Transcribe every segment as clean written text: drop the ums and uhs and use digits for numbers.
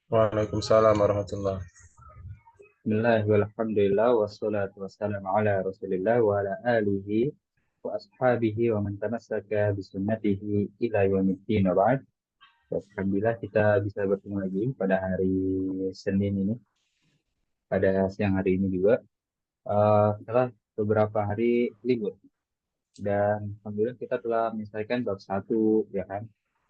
Waalaikumsalam warahmatullah. Bismillah walhamdulillah wassalatu wassalamu ala rasulillah wa ala alihi wa ashabihi wa man tamassaka bisunnatihi ila yaumiddin wa ba'd. Alhamdulillah kita bisa bertemu lagi pada hari Senin ini, pada siang hari ini juga setelah beberapa hari libur, dan alhamdulillah kita telah menyelesaikan bab satu, ya kan.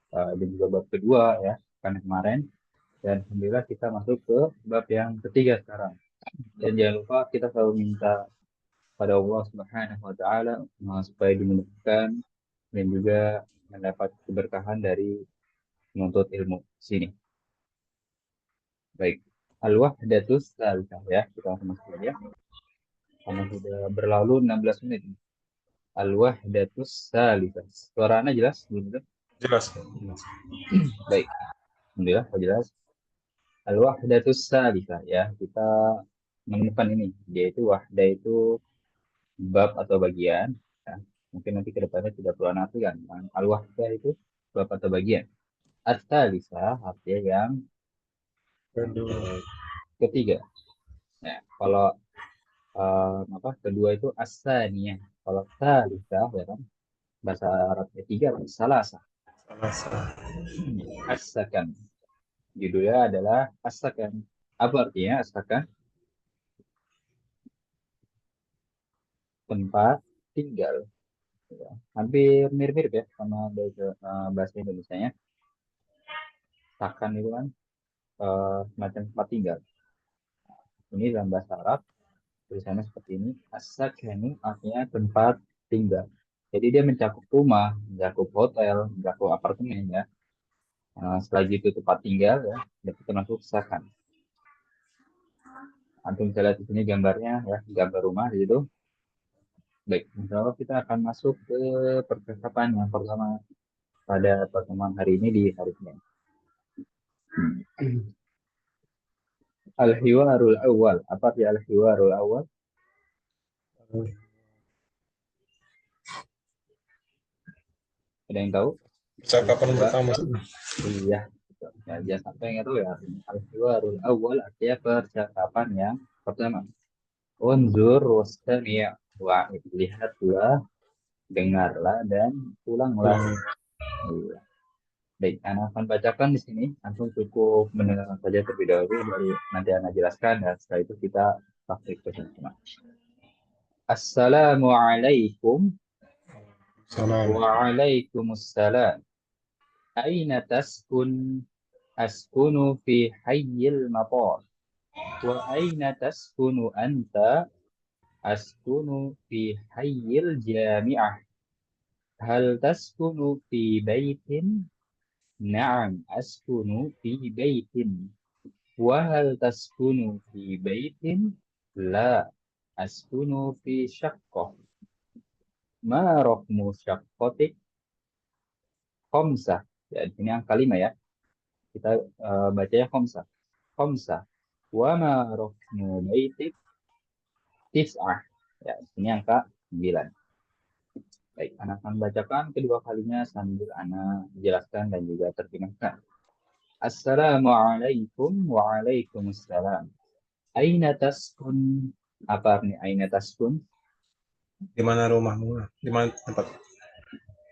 Dan juga bab kedua, ya kan, kemarin. Dan alhamdulillah kita masuk ke bab yang ketiga sekarang. Dan jangan lupa kita selalu minta pada Allah Subhanahu wa taala supaya dimudahkan dan juga mendapat keberkahan dari menuntut ilmu sini. Baik. Al-wahdatus tsalitsah, ya. Kita langsung masuk aja karena sudah berlalu 16 menit. Al-wahdatus tsalitsah. Suara Anda jelas? Belum? Jelas, jelas. Baik. Alhamdulillah, jelas. Al-wahdatus tsalitsah, ya. Kita menemukan ini, yaitu wahda itu bab atau bagian, ya. Mungkin nanti ke depannya tidak perlu artikan. Al-wahda itu bab atau bagian. At-tsalitsah artinya yang Kedua. eh, ketiga. Ya, kalau kedua itu as-tsaniyah. Kalau tsalitsah, ya kan, bahasa Arab ketiga salasah. Salah satu. As-sakan. Judulnya adalah as-sakan. Apa artinya as-sakan? Tempat tinggal. Ya. Hampir mirip-mirip ya sama bahasa Indonesianya. Sakan itu kan semacam tempat tinggal. Ini dalam bahasa Arab tulisannya seperti ini. As-sakanu artinya tempat tinggal. Jadi dia mencakup rumah, mencakup hotel, mencakup apartemen, ya. Selagi itu tempat tinggal, ya, itu termasuk sakan. Antum bisa lihat di sini gambarnya, ya, gambar rumah di situ. Baik, insya Allah kita akan masuk ke percakapan yang pertama pada pertemuan hari ini di hari ini. Al-hiwarul awal. Apa arti al-hiwarul awal? Ada yang tahu? Percakapan Coba. pertama. Iya. Ya, jangan sampai nggak tahu, ya. Al-hiwarul awal artinya percakapan yang pertama. Unzur wastami' wa'id. Lihatlah, dengarlah, dan ulanglah. Ulang. Iya. Baik, Ana akan bacakan di sini. Antum cukup mendengarkan saja terlebih dahulu, baru nanti Ana jelaskan, dan setelah itu kita praktik bersama. Assalamualaikum. Salam. Waalaikumsalam. Aina taskun? Askunu fi hayyil matar. Wa aina taskunu anta? Askunu fi hayyil jami'ah. Hal taskunu fi baitin? Na'am, askunu fi baitin. Wa hal taskunu fi baitin? La, askunu fi syaqqah. Ma raqmu syaqqatik? Khamsah. Ya, ini angka 5, ya. Kita bacanya khamsah. Khamsah. Wa ma raqmu baitik? Tis'ah. Ya, ini angka 9. Baik, anak akan bacakan kedua kalinya sambil anak jelaskan dan juga terjemahkan. Assalamualaikum. Waalaikumsalam. Aina taskun? Apa artinya aina taskun? Di mana rumahmu? Di mana tempat?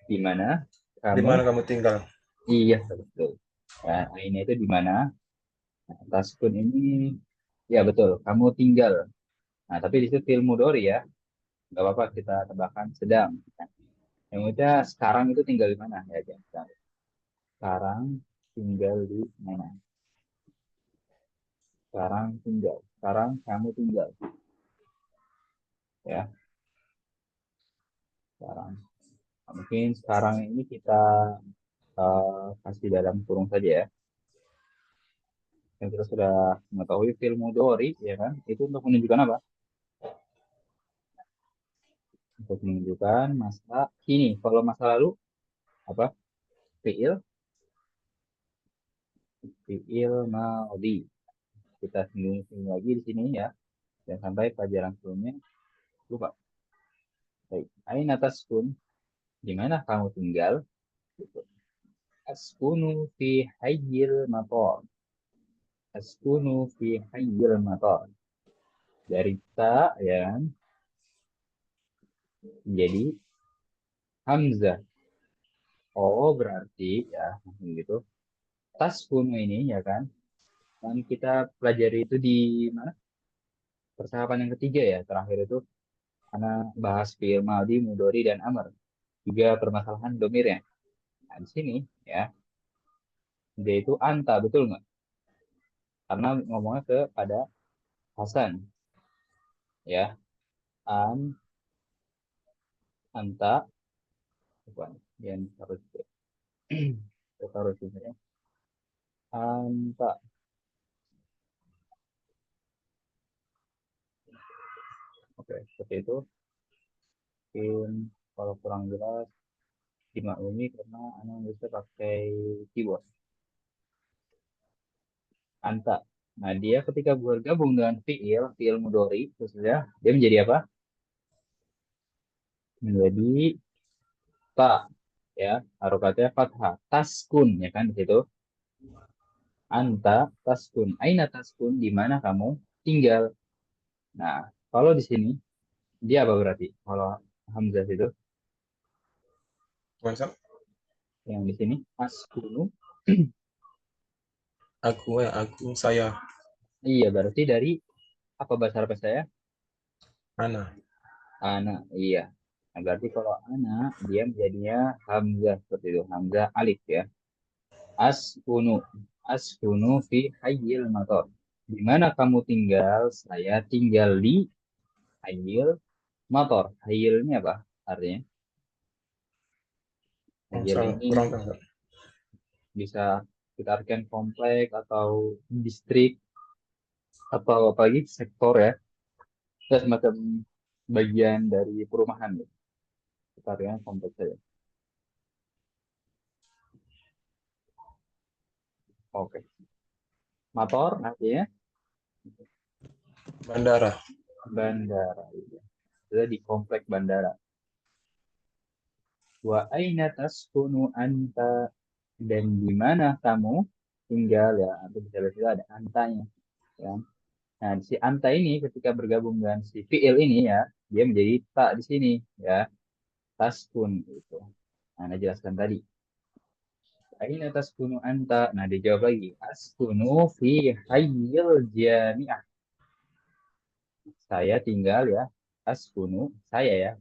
Di mana Di kamu? mana kamu tinggal? Iya, betul. Ya, aina itu di mana? Nah, taskun ini, ya betul, kamu tinggal. Nah, tapi di situ fi'il mudhari, ya. Gak apa-apa, kita tambahkan sedang. Nah, yang udah sekarang itu tinggal di mana? Ya, jangan. Sekarang tinggal di mana? Sekarang tinggal. Sekarang kamu tinggal. Ya, sekarang. Nah, mungkin sekarang ini kita kasih dalam kurung saja, ya. Yang kita sudah mengetahui fi'il mudhari, ya kan? Itu untuk menunjukkan apa? Untuk menunjukkan masa kini. Kalau masa lalu apa? Fi'il, fi'il madhi. Kita singgung lagi di sini, ya. Dan sampai pelajaran sebelumnya lupa. Baik. Aina taskun? Di mana kamu tinggal? Gitu. Askunu fi hayyil matar. Askunu fi hayyil matar. Dari ta ya jadi hamzah. Oh berarti ya gitu. Taskunu ini ya kan. Dan kita pelajari itu di mana? Percakapan yang ketiga ya terakhir itu karena bahas fi'il madhi, mudhari dan amr. Juga permasalahan domirnya. Nah, di sini ya dia itu anta betul nggak? Karena ngomongnya kepada Hasan ya an anta bukan yang harus kita harus ini ya. Anta oke seperti itu. Mungkin kalau kurang jelas dimaklumi karena anak bisa pakai keyboard anta. Nah dia ketika bergabung dengan fiil mudhari khususnya dia menjadi apa? Menjadi ta ya harokatnya fathah taskun ya kan di situ anta taskun aina taskun di mana kamu tinggal. Nah kalau di sini dia apa berarti kalau hamzah itu Masa yang di sini askunu aku saya iya berarti dari apa bahasa Arab saya Ana. anak iya. Nah, berarti kalau anak dia menjadinya hamzah seperti itu hamzah alif ya askunu askunu fi hayyil matar di mana kamu tinggal saya tinggal di hayyil motor. Hayil ini apa artinya? Hayil Salah ini kurang tahu. bisa kita artikan komplek atau distrik atau apa lagi sektor ya. Itu semacam bagian dari perumahan gitu. Kita artikan komplek saja. Oke. Motor artinya Bandara. bandara. Gitu. Itu di komplek bandara. Wa aina taskunu anta dan di mana kamu tinggal ya. Atau bisa bisa ada antanya. Ya. Nah, si anta ini ketika bergabung dengan si fiil ini ya, dia menjadi ta di sini ya, taskun itu. Nah, Anda jelaskan tadi. Aina taskunu anta? Nah, dijawab lagi. Askunu fi hayyil jami'ah. Saya tinggal ya. Askunu, saya ya.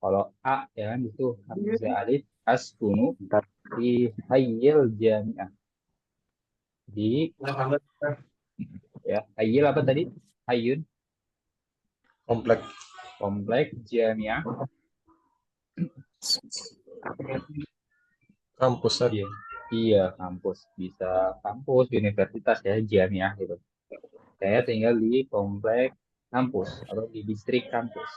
Kalau A ya kan itu hamzah alif askunu fi hayyil jami'ah. Di ya, hayyil apa tadi? Hayyun, Komplek komplek jami'ah. kampus Sat. Iya, iya kampus bisa kampus universitas ya jamiah gitu. Saya tinggal di komplek kampus atau di distrik kampus.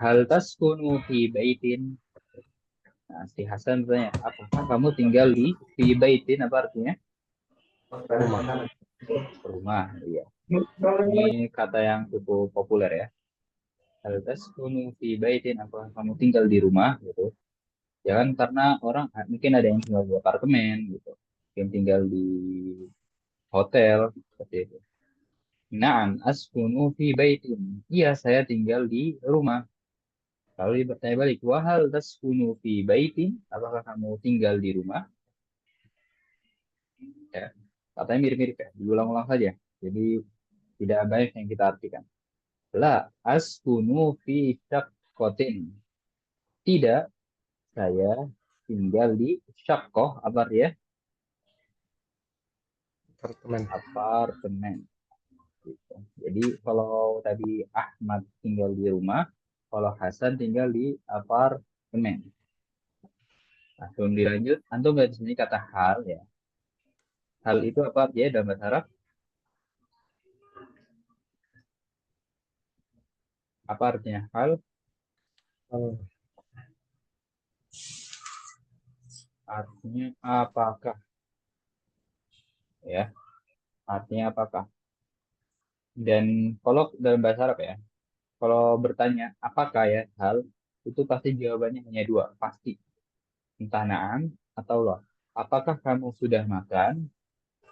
Hal taskunu fi baitin. Nah, si Hasan bertanya, apakah kamu tinggal di fi baitin apa artinya? Rumah. Rumah, iya. Ini kata yang cukup populer ya. Hal taskunu fi baitin apakah kamu tinggal di rumah gitu. Jangan karena orang mungkin ada yang tinggal di apartemen gitu. Yang tinggal di hotel seperti itu. Naam, askunu fi baitin. Iya, saya tinggal di rumah. Lalu dia bertanya balik, wahal taskunu fi baitin? Apakah kamu tinggal di rumah? Ya, katanya mirip-mirip ya. Diulang-ulang saja. Jadi tidak banyak yang kita artikan. La askunu fi syaqqatin. Tidak, saya tinggal di syaqqah. Apa ya? Apartemen. Apartemen. Gitu. Jadi kalau tadi Ahmad tinggal di rumah, kalau Hasan tinggal di apartemen. Nah, sebelum dilanjut, antum lihat di sini kata hal ya. Hal itu apa artinya dalam bahasa Arab? Apa artinya hal? Oh, Artinya apakah ya? Artinya apakah? Dan kalau dalam bahasa Arab ya, kalau bertanya apakah ya hal itu pasti jawabannya hanya dua, pasti. Entah na'am atau loh. Apakah kamu sudah makan?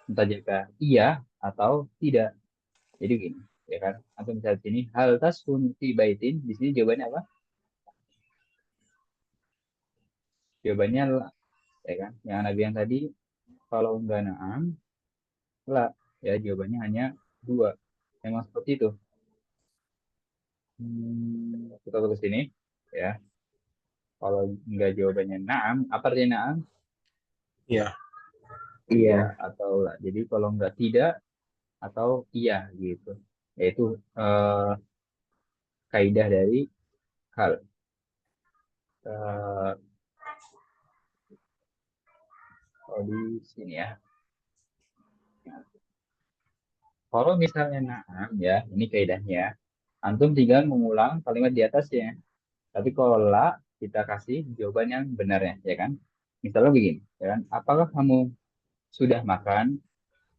Entah jika iya atau tidak. Jadi gini, ya kan? Atau misalnya sini, hal taskunu fi baitin, di sini jawabannya apa? Jawabannya la, ya kan? Yang Nabi yang tadi, kalau enggak na'am, la, ya jawabannya hanya dua. Memang seperti itu. Kita tulis sini, ya. Kalau enggak jawabannya na'am, apa artinya na'am? Iya. Iya atau la. Jadi kalau enggak tidak atau iya gitu. Yaitu eh, kaidah dari hal. Eh, kalau di sini ya. Kalau misalnya na'am ya, ini kaidahnya. Antum tinggal mengulang kalimat di atasnya. Tapi kalau la, kita kasih jawaban yang benarnya, ya kan? Misalnya begini, ya kan? Apakah kamu sudah makan?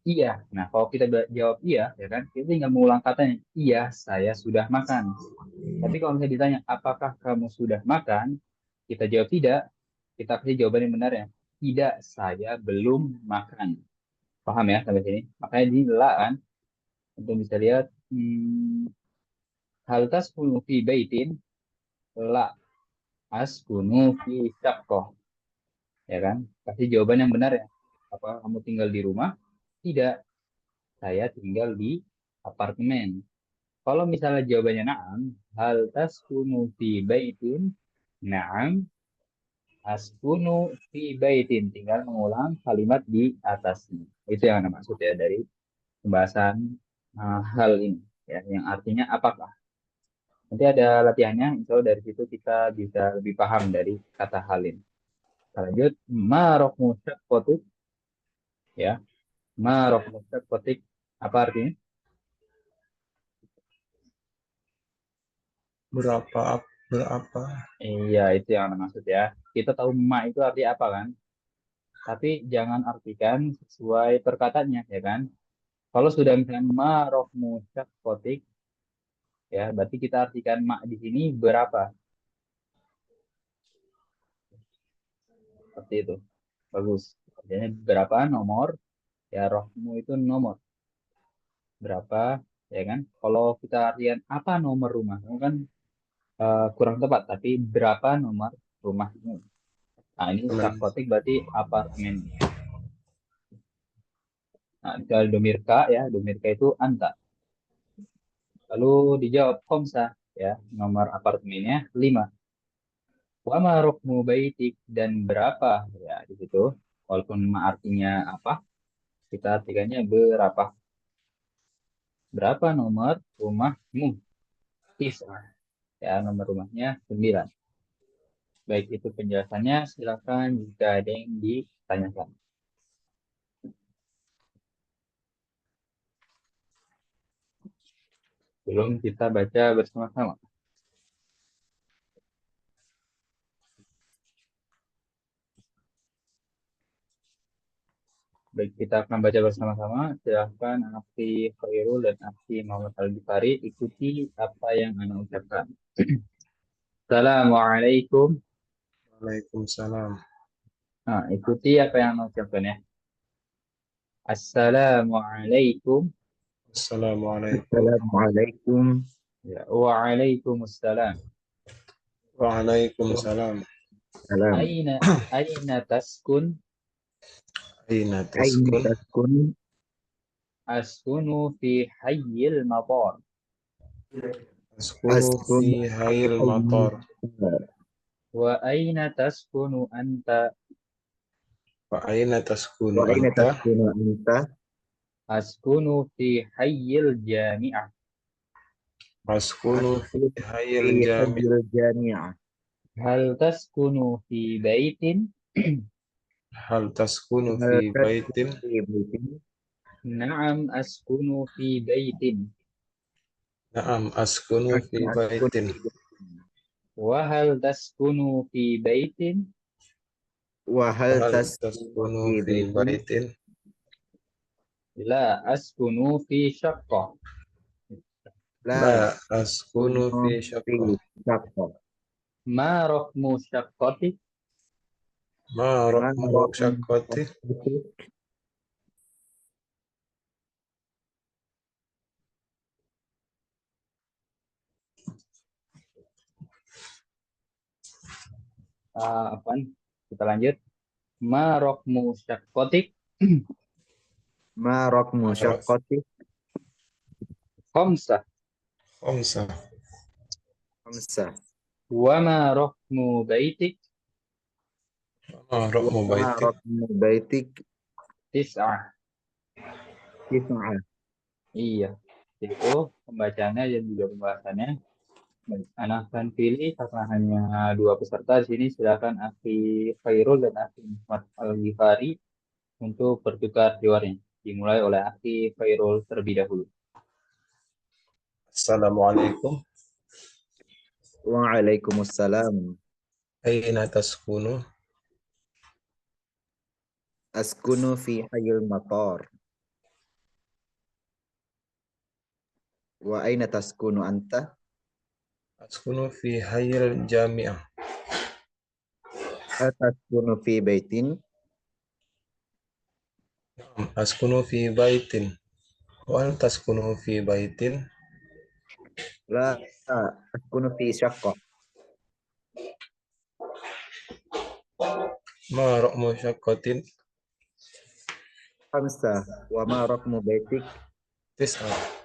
Iya. Nah, kalau kita jawab iya, ya kan? Kita tinggal mengulang katanya. Iya, saya sudah makan. Tapi kalau misalnya ditanya, apakah kamu sudah makan? Kita jawab tidak. Kita kasih jawaban yang benar ya. Tidak, saya belum makan. Paham ya sampai sini? Makanya di la kan, untuk bisa lihat, hal taskunu fi baitin, la askunu fi syaqqah. Ya kan? Kasih jawaban yang benar ya. Apakah kamu tinggal di rumah? Tidak, saya tinggal di apartemen. Kalau misalnya jawabannya na'am, hal taskunu fi baitin? Na'am, askunu fi baitin. Tinggal mengulang kalimat di atasnya. Itu yang Anda maksud ya dari pembahasan hal ini. Ya, yang artinya apakah. Nanti ada latihannya, insya Allah dari situ kita bisa lebih paham dari kata hal ini. Kita lanjut, ma rokmu syaqqatik, ya. Ma rokmu syaqqatik, apa artinya? Berapa? Iya, itu yang Anda maksud ya. Kita tahu ma itu arti apa kan? Tapi jangan artikan sesuai perkataannya, ya kan? Kalau sudah misalnya ma rokmu syaqqatik, ya berarti kita artikan ma di sini berapa? Seperti itu. Bagus. Artinya berapa nomor? Ya rohmu itu nomor. Berapa? Ya kan? Kalau kita artikan apa nomor rumahmu kan kurang tepat. Tapi berapa nomor rumahmu? Nah ini Teman. sakotik berarti apartemen. Nah kalau domirka ya. Domirka itu anta. Lalu dijawab komsa. Ya, nomor apartemennya 5. Wama rokmu baitik dan berapa? Ya di situ. Walaupun ma artinya apa? Kita artikannya berapa? Berapa nomor rumahmu? Tis'ah. Ya, nomor rumahnya 9. Baik, itu penjelasannya. Silakan jika ada yang ditanyakan. Belum kita baca bersama-sama. Baik, kita akan baca bersama-sama. Silakan Akhi Khairul dan Akhi Muhammad Al-Bukhari ikuti apa yang Anda ucapkan. Assalamualaikum. Waalaikumsalam. Nah, ikuti apa yang Anda ucapkan ya. Assalamualaikum. Assalamualaikum. Assalamualaikum. Ya, waalaikumsalam. Waalaikumsalam. Salam. Aina taskun? Aina Aina taskun? taskun? Askunu fi hayyil matar. Taskunu fi hayil matar. Wa aina taskunu anta? Wa aina taskunu Wa aina anta? taskunu anta? Askunu fi hayyil jami'ah. Taskunu fi hayil Fi jami'. hayyil jami'ah. Hal taskunu fi baitin? Hal taskunu Hal fi taskunu baitin? fi baitin? Na'am askunu fi baitin. Na'am askunu fi Askunu baitin. fi baitin. Wa hal taskunu fi baitin? Wa hal Hal taskunu taskunu fi fi baitin? baitin? La askunu fi syaqqah. La La askunu askunu fi fi syaqqah. syaqqah. Ma rokmu syaqqati? Ma Ma raqmu raqmu syaqqati? syaqqati? Kita lanjut. Ma rokmu syakotik Ma raqmu syaqqati khamsah. خمسة khamsah. Wa ma rokmu baitik ما رقم Wa ma بيتك raqmu baitik tis'ah. tis'ah. Iya, itu pembacanya dan juga pembahasannya. Baik, Ana akan pilih karena hanya dua peserta di sini. Silakan Akhi Khairul dan Akhi Muhammad Al-Ghifari untuk bertukar jawabannya. Dimulai oleh Akhi Khairul terlebih dahulu. السلام عليكم Waalaikumsalam. أين تسكن Askunu fi hayil matar. Wa aina taskunu anta? أسكن في حي الجامعة Hal taskunu fi baitin? أسكن في بيت وهل تسكن في بيت La, askunu fi syaqqah. ما رقم شقة Khamsah. Wa ma raqmu baitik? تسعة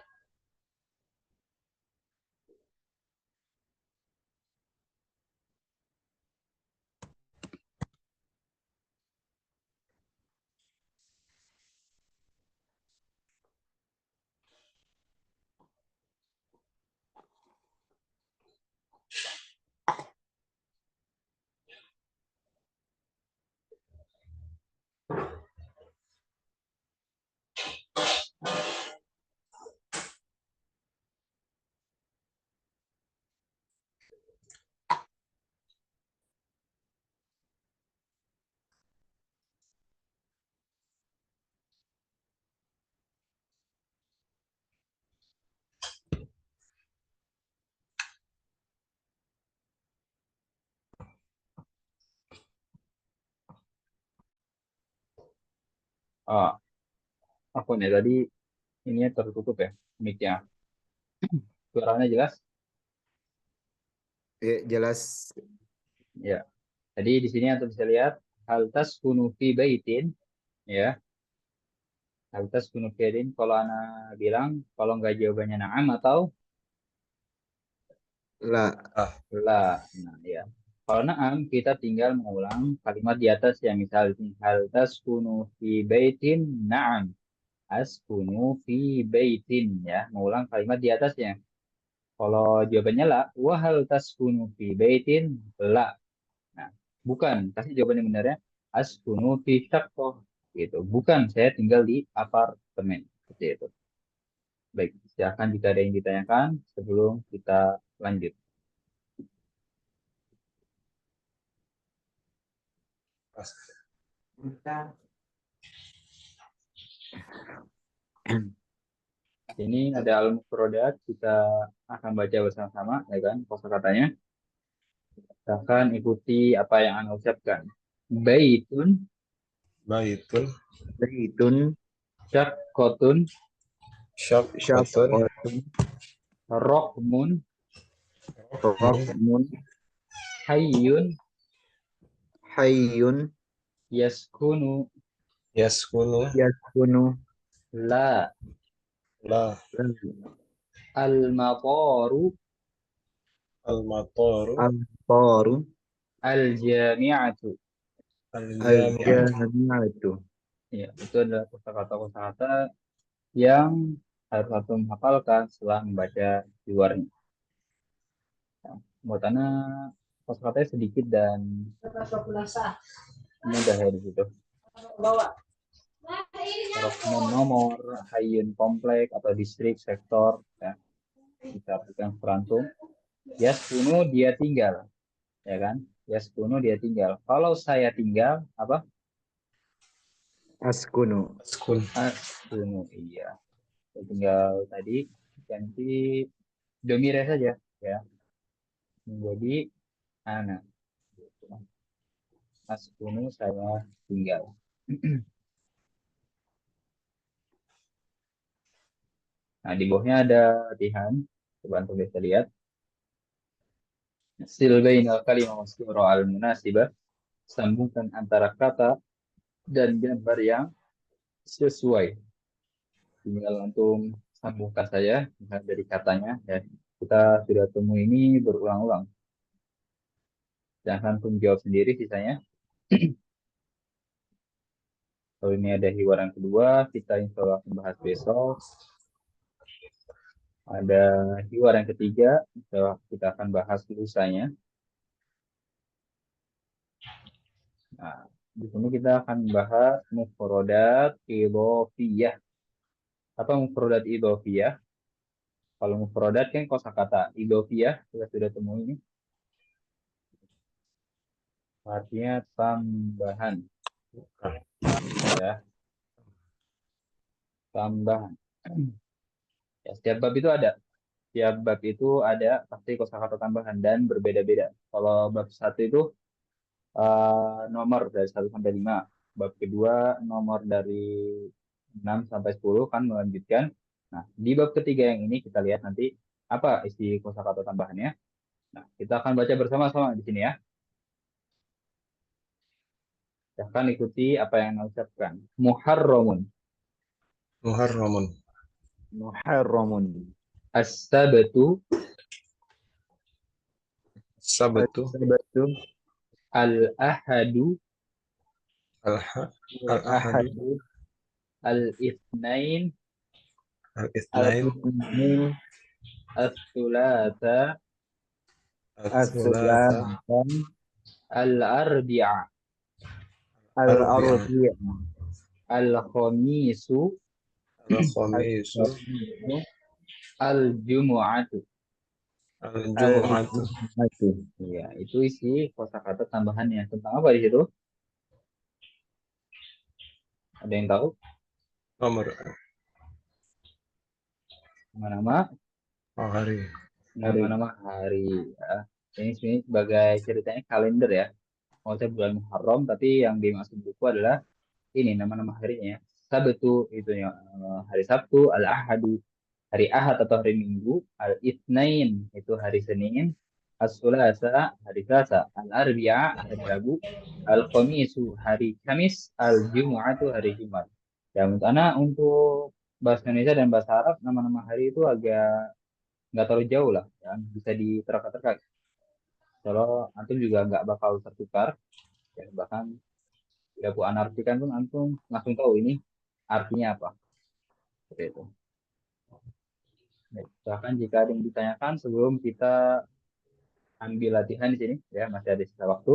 Ah, aku nih tadi ini tertutup ya, mic-nya. Suaranya jelas? Ya, jelas. Ya. Jadi di sini Anda bisa lihat hal taskunu fi baitin, ya. Hal taskunu fi baitin, kalau Ana bilang kalau nggak jawabannya na'am atau La. la. Nah, ya. Kalau na'am kita tinggal mengulang kalimat di atas yang misal ini hal taskunu fi baitin na'am. Askunu fi baitin, ya. Mengulang kalimat di atasnya. Kalau jawabannya la, wahal taskunu fi baitin la. Nah, bukan. Kasih jawaban yang benarnya. Askunu fi syaqqah. Gitu. Bukan, saya tinggal di apartemen. Seperti itu. Baik, silakan jika ada yang ditanyakan sebelum kita lanjut. Ini ada al-mufradat, kita akan baca bersama-sama, ya kan, kosakatanya. Silakan ikuti apa yang Anda ucapkan. Baitun, بيت Baitun syaqqatun, شقة syaqqatun rokmun, raqmun hayyun, hayyun yaskunu, يسكن yaskunu la, لا al-mataru, المطار al-taru al-jami'atu. الجامعة al-jami'atu. Ya, itu adalah kosakata-kosakata yang harus antum hafalkan setelah membaca di luarnya. Nah, buat Ana kosakatanya sedikit dan mudah ya di situ. Rokmun nomor, hayun komplek atau distrik, sektor, ya, kita artikan perantum. Yaskunu dia tinggal, ya kan? Yaskunu dia tinggal. Kalau saya tinggal, apa? Askunu. أسكن Askunu, iya. Saya tinggal tadi ganti domire saja, ya. Menjadi anak. Askunu saya tinggal. Nah, di bawahnya ada latihan. Coba untuk bisa lihat. Sil bainal kalimah was-surah al-munasibah. Sambungkan antara kata dan gambar yang sesuai. Tinggal antum sambungkan saja dari katanya ya. Kita sudah temui ini berulang-ulang. Jangan antum jawab sendiri sisanya. Kalau ini ada hiwaran kedua, kita insya Allah akan bahas besok. Ada hiwaran ketiga, insya Allah kita akan bahas lusanya. Nah, di sini kita akan bahas mufrodat idhofiyah. Apa mufrodat idhofiyah? Kalau mufrodat kan kosakata idhofiyah, kita sudah temui ini. Artinya tambahan. Ya, tambahan. Ya, setiap bab itu ada. Setiap bab itu ada pasti kosakata tambahan dan berbeda-beda. Kalau bab satu itu nomor dari 1 sampai 5. Bab kedua nomor dari 6 sampai 10 kan melanjutkan. Nah, di bab ketiga yang ini kita lihat nanti apa isi kosakata tambahannya. Nah, kita akan baca bersama-sama di sini ya. Silahkan ikuti apa yang saya ucapkan. Muharramun, Muharramun. Muharramun. as-sabtu, Sabtu. As-sabtu. al-ahadu, Al-ahadu. Al-ahadu. al-ithnain, Al-ithnain. Al-ithnain. al-thulatha, Al-thulatha. As-sulatan. al-arbi'a, Al-arbi'a. Al-arbi'a. al-khamisu, Al-khamisu. Al-khamisu. al-jumu'atu. Al-jumu'atu. Al-jumu'atu. Ya, itu isi kosakata tambahannya. Tentang apa di situ? Ada yang tahu? Nomor Nama-nama, hari. nama-nama hari. Ya. Ini sebagai ceritanya kalender ya. Maksudnya bulan Muharram, tapi yang dimaksud buku adalah ini nama-nama harinya. Sabtu itu ya, hari Sabtu, Al-Ahadu hari Ahad atau hari Minggu, Al-Itsnain itu hari Senin, As-Sulasa hari Selasa, Al-Arbi'a hari Rabu, Al-Khamisu hari Kamis, Al-Jumu'atu hari Jumat. Ya, untuk anak untuk bahasa Indonesia dan bahasa Arab nama-nama hari itu agak nggak terlalu jauh lah, ya. Bisa diterka-terka. Kalau antum juga nggak bakal tertukar, ya, bahkan ya bu anartikan pun antum langsung tahu ini artinya apa. Seperti itu. Baik, bahkan jika ada yang ditanyakan sebelum kita ambil latihan di sini, ya masih ada sisa waktu.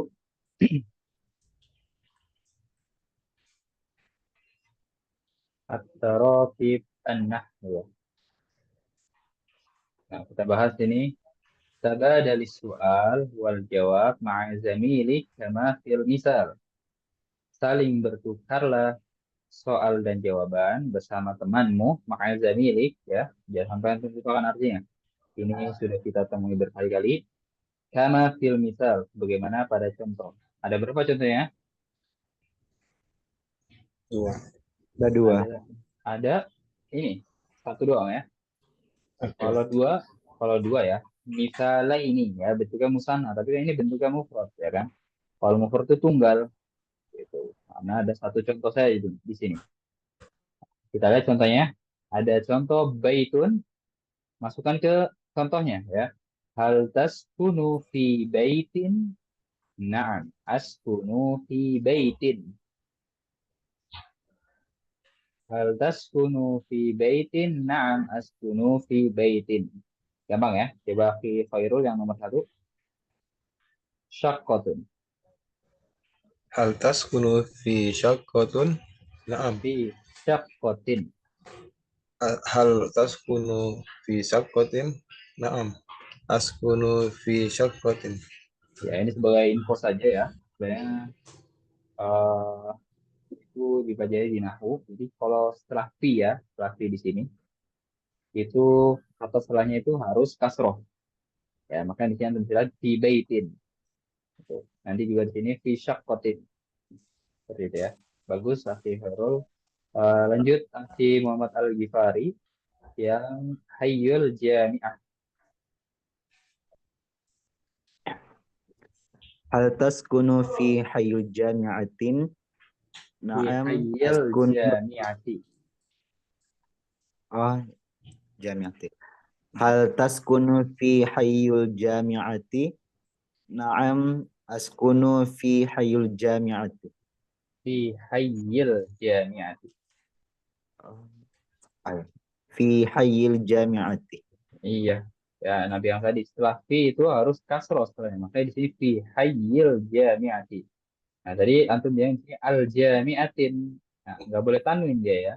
At-tarakib an-nahwu. Nah, kita bahas ini tabadalis su'al wal jawab ma'a zamilik kama fil misal. Saling bertukarlah soal dan jawaban bersama temanmu ma'a zamilik ya. Jangan sampai antum lupakan artinya. Ini sudah kita temui berkali-kali. Kama fil misal, bagaimana pada contoh. Ada berapa contohnya? Dua. Ada dua. Ada ini satu doang ya. Oke. Kalau dua ya, misalnya ini ya bentuknya musanna, tapi ini bentuknya mufrad ya kan. Kalau mufrad itu tunggal gitu. Karena ada satu contoh saya di sini. Kita lihat contohnya. Ada contoh baitun, masukkan ke contohnya ya. Hal taskunu fi baitin? Na'am, askunu fi baitin. Hal taskunu fi baitin? Na'am, askunu fi baitin. Gampang ya. Coba fi khairul yang nomor satu. Syaqqatun. Hal taskunu fi syaqqatun? Naam. Fi syaqqatin. Hal taskunu fi syaqqatin? Naam. Askunu fi syaqqatin. Ya, ini sebagai info saja ya. Sebenarnya eh, itu dipelajari di Nahwu. Jadi kalau setelah fi ya, setelah fi di sini, itu kata setelahnya itu harus kasroh. Ya, maka di sini antum tulis fi baitin. Gitu. Nanti juga di sini fi syaqqatin. Seperti itu ya. Bagus, Akhi Khairul. Lanjut, Akhi Muhammad Al-Ghifari yang Hayyul Jami'ah. Hal taskunu fi hayyul jami'atin? Fi Na'am hayyil askunu. jami'ati. Oh, jami'atin. Hal taskunu fi hayyul jami'ati? Na'am askunu fi hayyul jami'ati. Fi hayyil jami'ati. Oh, ayo. Fi hayyil jami'ati. Iya. Ya, Nabi yang tadi setelah fi itu harus kasroh setelahnya. Makanya di sini fi hayyil jami'ati. Nah, tadi antum bilang di sini al jami'atin. Nah, nggak boleh tanwin dia ya.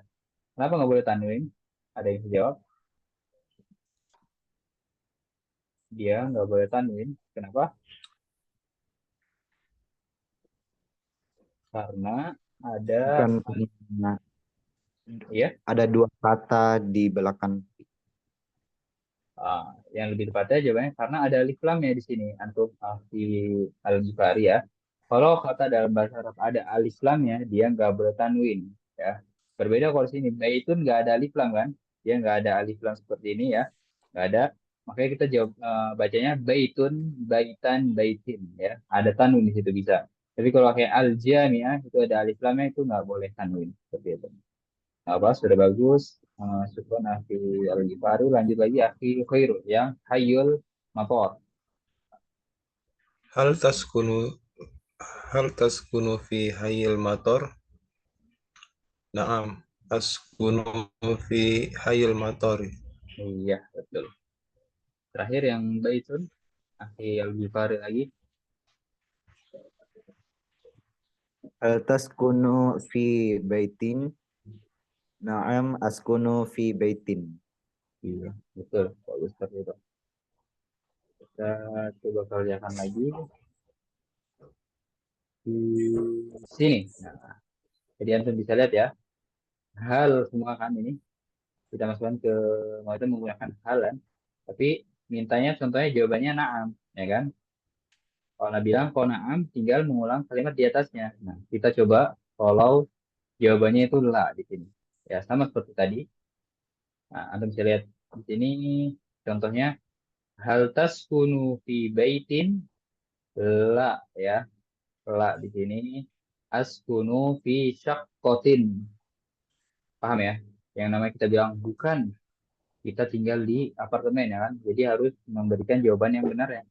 Kenapa nggak boleh tanwin? Ada yang bisa jawab? Dia nggak boleh tanwin. Kenapa? Karena ada, Bukan karena ya, ada dua kata di belakang. yang lebih tepatnya jawabannya karena ada alif lamnya di sini. Antum di al-Bukhari ya. Kalau kata dalam bahasa Arab ada alif lamnya, dia nggak boleh tanwin. Ya. Berbeda kalau di sini baitun nggak ada alif lam kan? Dia nggak ada alif lam seperti ini ya. Nggak ada. Makanya kita jawab bacanya baitun, baitan, baitin ya. Ada tanwin di situ bisa. Tapi kalau kayak al-jami'ah itu ada alif lamnya itu nggak boleh tanwin seperti itu. Apa sudah bagus. Syukron akhi al-Ghifari. Lanjut lagi akhi Khairul yang Hayyul Mapor. Hal taskunu hal taskunu fi hayyil mator? Naam, askunu fi hayyil matori. Iya, betul. Terakhir yang Baitun akhi al-Ghifari lagi. Hal taskunu fi baitin? Na'am askunu fi baitin. Iya, betul. Bagus seperti itu. Kita coba kerjakan lagi di sini. Nah, jadi antum bisa lihat ya, hal semua kan ini kita masukkan ke mau itu menggunakan hal kan. Tapi mintanya contohnya jawabannya naam, ya kan? Kalau Anda bilang kalau naam, tinggal mengulang kalimat di atasnya. Nah, kita coba kalau jawabannya itu la di sini. Ya, sama seperti tadi. Nah, Anda bisa lihat di sini contohnya hal taskunu fi baitin la ya. La di sini askunu fi syaqqatin. Paham ya? Yang namanya kita bilang bukan kita tinggal di apartemen ya kan. Jadi harus memberikan jawaban yang benar ya.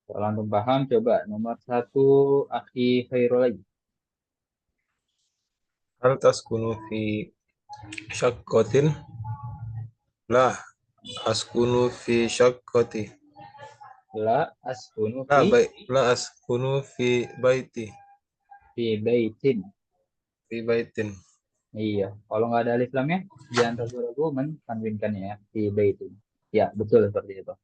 Kalau antum paham, coba nomor satu akhi Khairul lagi. Hal taskunu fi syakkotin? Lah, askunu fi syakkoti. La askunu La, baik. La askunu fi baiti. fi baitin. Fi baitin. Iya, kalau nggak ada alif lamnya, jangan ragu-ragu mentanwinkannya ya fi baitin. Ya, betul seperti itu.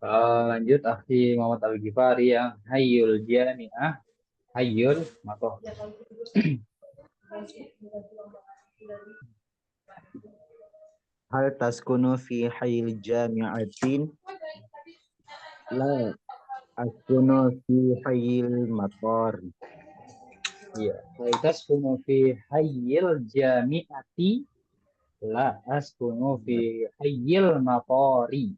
Lanjut akhi Muhammad Al Ghifari yang Hayyul Jami'ah, Hayyul Matoh. Hal taskunu fi hayyil jami'atin? La askunu fi hayyil matar. Iya, hal taskunu fi Hayyil Jami'ati la askunu fi Hayyil Matori.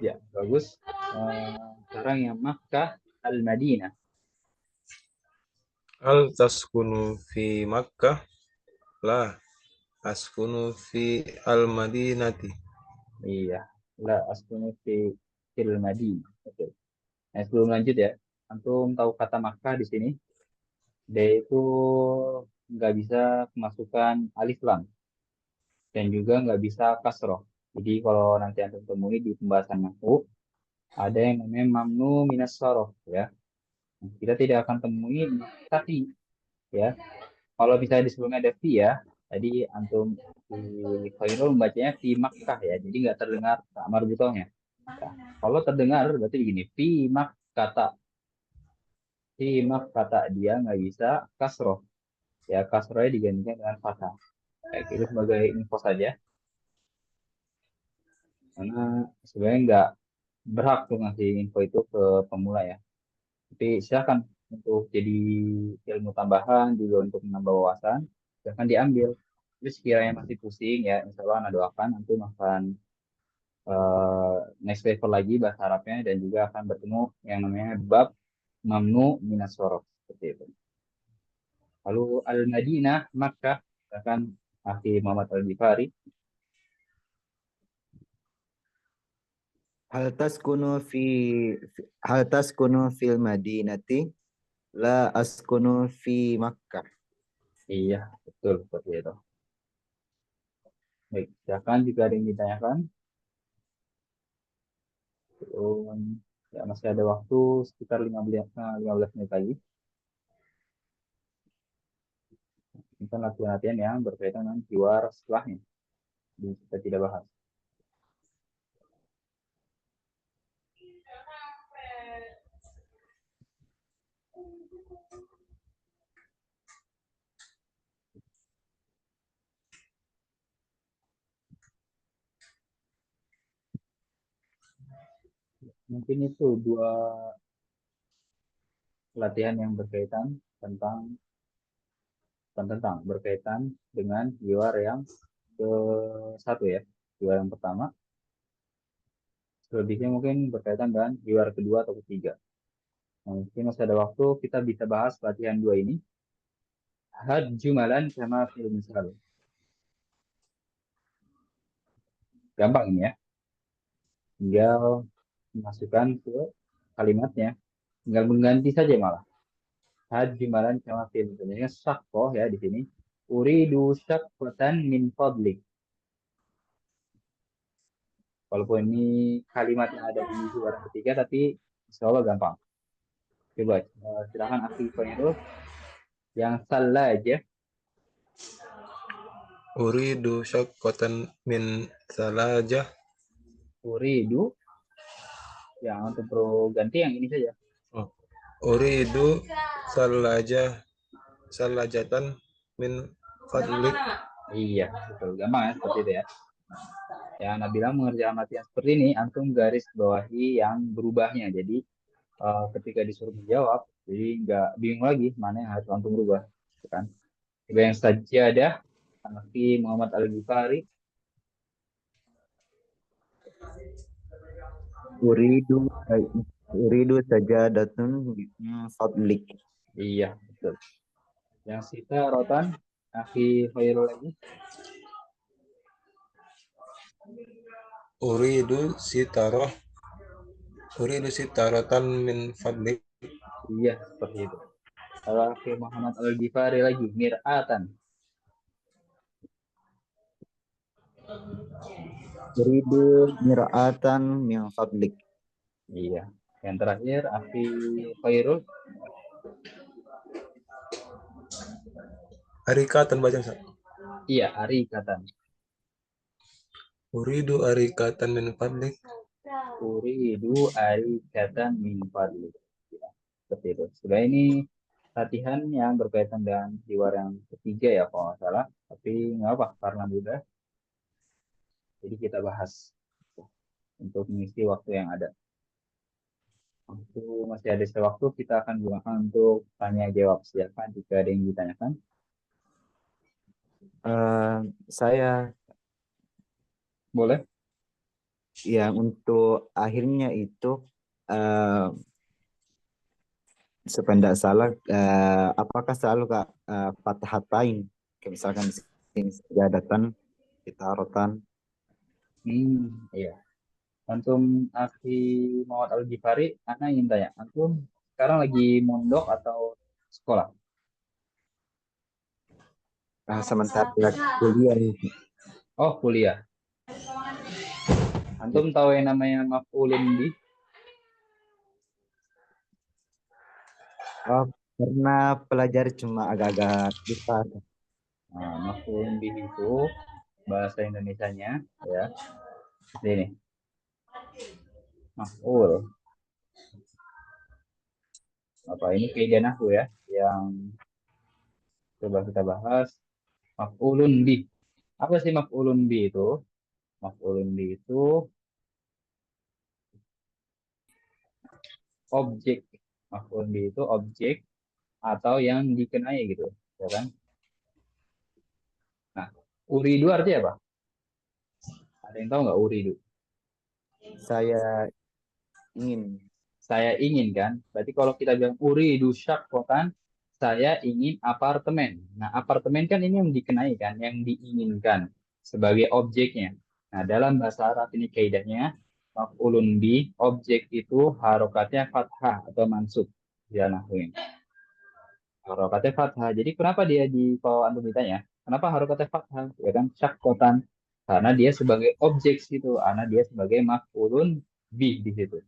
Ya, bagus. Sekarang yang Makkah Al-Madinah. Hal taskunu fi Makkah? La, askunu fi al-Madinati. Iya, la askunu fi fil Madinah. Betul. Nah, sebelum lanjut ya, antum tahu kata Makkah di sini? Dia itu nggak bisa kemasukan alif lam dan juga nggak bisa kasroh. Jadi kalau nanti antum temui di pembahasan nahwu, ada yang namanya mamnu minas sorof ya. Kita tidak akan temui tapi ya. Kalau misalnya di sebelumnya ada fi ya, tadi antum di Khairul membacanya fi Makkah ya, jadi nggak terdengar marbutohnya. Ya. Kalau terdengar berarti begini, fi kata, fi kata dia nggak bisa kasroh. Ya kasrohnya digantikan dengan fathah. Kayak gitu sebagai info saja, karena sebenarnya nggak berhak tuh ngasih info itu ke pemula ya. Tapi silakan untuk jadi ilmu tambahan juga untuk menambah wawasan, silakan diambil. Jadi sekiranya masih pusing ya, insya Allah Anda doakan nanti akan next level lagi bahasa Arabnya dan juga akan bertemu yang namanya bab mamnu minas sorof seperti itu. Lalu Al-Madinah, Makkah, akan Akhi Muhammad Al-Ghifari. Hal taskunu fi hal taskunu fil madinati la askunu fi Makkah. Iya, betul seperti itu. Baik, silakan jika ada yang ditanyakan. Belum. Ya, masih ada waktu sekitar 15 menit lagi. Kita latihan-latihan yang berkaitan dengan keyword setelahnya. Jadi kita tidak bahas. Mungkin itu dua latihan yang berkaitan berkaitan dengan keyword yang ke satu ya. Keyword yang pertama. Selebihnya mungkin berkaitan dengan keyword kedua atau ketiga. Nah, mungkin masih ada waktu kita bisa bahas latihan dua ini. Had jumalan sama fil misal. Gampang ini ya. Tinggal masukkan ke kalimatnya. Tinggal mengganti saja malah. Had jumalan sama fil misal. Jadi syakkoh ya di sini. Uridu syakwatan min fadlik. Walaupun ini kalimat yang ada di suara ketiga, tapi insya Allah gampang. Coba silakan aktif itu yang salah aja. Uridu syaqqatan min salajah. Uridu. Yang untuk perlu ganti yang ini saja. Oh. Uridu salajatan min fadlik. Iya, betul. Gampang ya, seperti itu ya. Ya, Nabila mengerjakan latihan seperti ini, antum garis bawahi yang berubahnya. Jadi, ketika disuruh menjawab, jadi nggak bingung lagi mana yang harus antum berubah. Gitu kan? Coba yang sajadah, Hanafi Muhammad Al-Ghifari. Uridu uridu sajadatun min fadlik. Iya, betul. Yang sita rotan, Akhi Khairul lagi. Uridu sitarah. Uridu sitaratan min fadlik. Iya, seperti itu. Kalau Akhi Muhammad Al-Ghifari lagi, mir'atan. Uridu mir'atan min fadlik. Iya. Yang terakhir, Akhi Khairul. Arikatan baca Ustaz. Iya, arikatan. Uridu arikatan min fadlik. Uridu arikatan min fadlik. Ya, seperti itu. Sudah ini latihan yang berkaitan dengan keyword yang ketiga ya kalau nggak salah. Tapi nggak apa, karena mudah. Jadi kita bahas untuk mengisi waktu yang ada. Waktu masih ada waktu, kita akan gunakan untuk tanya jawab. Silakan jika ada yang ditanyakan. Saya Boleh? yang untuk akhirnya itu eh sependek salah apakah selalu Kak fathatain kayak misalkan di sini sajadatan rotan. Iya. Antum Akhi Muhammad Al-Ghifari, Ana ingin tanya, antum sekarang lagi mondok atau sekolah? Sementara kuliah Oh, kuliah. Antum tahu yang namanya maf'ulun bi? pernah pelajari cuma agak-agak lupa. Nah, maf'ulun bi itu bahasa Indonesianya ya. Ini maf'ul. Apa ini kaidah nahwu ya yang coba kita bahas. Maf'ulun bi. Apa sih maf'ulun bi itu? Maf'ulun bi itu objek. Maf'ulun bi itu objek atau yang dikenai gitu, ya kan? Nah, Uridu artinya apa? Ada yang tahu nggak uridu? Saya ingin. Saya ingin kan. Berarti kalau kita bilang uridu syaqqatan, saya ingin apartemen. Nah, apartemen kan ini yang dikenai kan, yang diinginkan sebagai objeknya. Nah, dalam bahasa Arab ini kaidahnya maf'ulun bi, objek itu harokatnya fathah atau mansub. Ya, nahwin. Harokatnya fathah. Jadi kenapa dia kalau antum ditanya, kenapa harokatnya fathah? Ya kan, syaqqatan. Karena dia sebagai objek situ, karena dia sebagai maf'ulun bi di situ.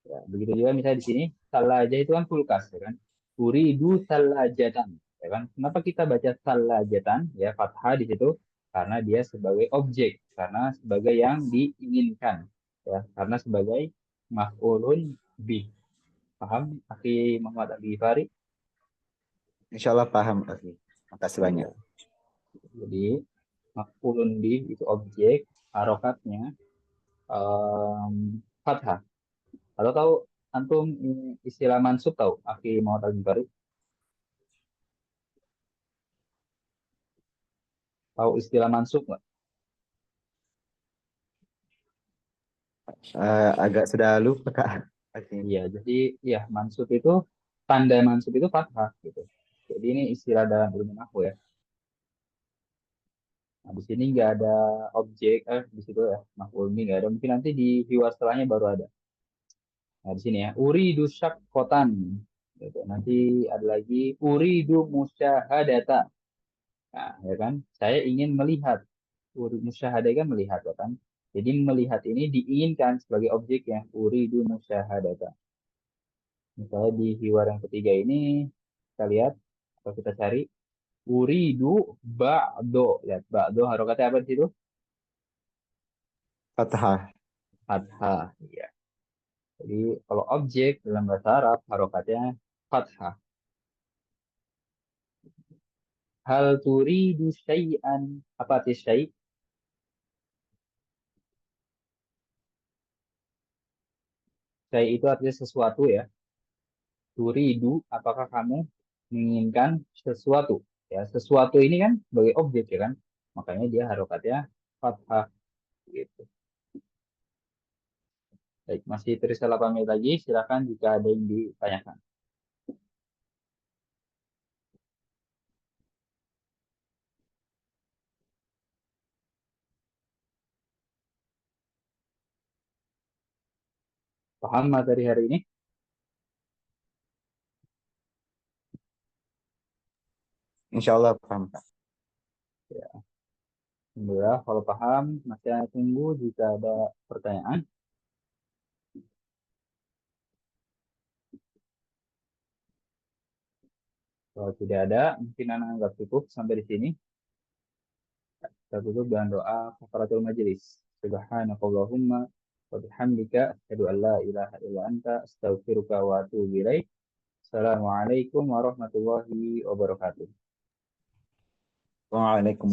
Ya, begitu juga misalnya di sini salajah itu kan kulkas ya kan. Uridu salajatan ya kan. Kenapa kita baca salajatan ya fathah di situ? Karena dia sebagai objek, karena sebagai yang diinginkan ya, karena sebagai maf'ulun bih. Paham? Akhi Muhammad Abi Fari. Insya Allah paham. Oke. Makasih banyak. Ya. Jadi maf'ulun bih itu objek, harokatnya fathah. Atau tahu antum istilah mansub tahu? Akhi Muhammad Abi Fari. Tahu istilah mansub nggak? Agak sudah lupa Kak. Oke. Iya, jadi ya mansub itu tanda mansub itu fathah gitu. Jadi ini istilah dalam ilmu nahwu ya. Nah, di sini nggak ada objek di situ ya. Maf'ul ini nggak ada. Mungkin nanti di hiwar setelahnya baru ada. Nah, di sini ya. Uridu syaqqatan. Gitu. Nanti ada lagi uridu musyahadata. Nah, ya kan? Saya ingin melihat. Musyahadah kan melihat ya kan? Jadi melihat ini diinginkan sebagai objeknya. Uridu musyahadata. Misalnya di hiwar yang ketiga ini kita lihat atau kita cari uridu ba'do. Lihat ba'do harokatnya apa di situ? Fathah. Fathah. Iya. Jadi kalau objek dalam bahasa Arab harokatnya fathah. Hal turidu syai'an. Apa arti syai'? Syai' itu artinya sesuatu ya. Turidu, apakah kamu menginginkan sesuatu? Ya, sesuatu ini kan sebagai objek ya kan. Makanya dia harokatnya fathah gitu. Baik, masih terisa 8 menit lagi. Silakan jika ada yang ditanyakan. Paham materi hari ini? Insya Allah paham Kak. Ya, alhamdulillah. Kalau paham, masih saya tunggu jika ada pertanyaan. Kalau tidak ada, mungkin anak anggap cukup sampai di sini. Kita tutup dengan doa kafaratul majelis. Subhanakallahumma wa bihamdika asyhadu an la ilaha illa anta astaghfiruka wa atubu ilaik. Assalamualaikum warahmatullahi wabarakatuh. Waalaikumsalam.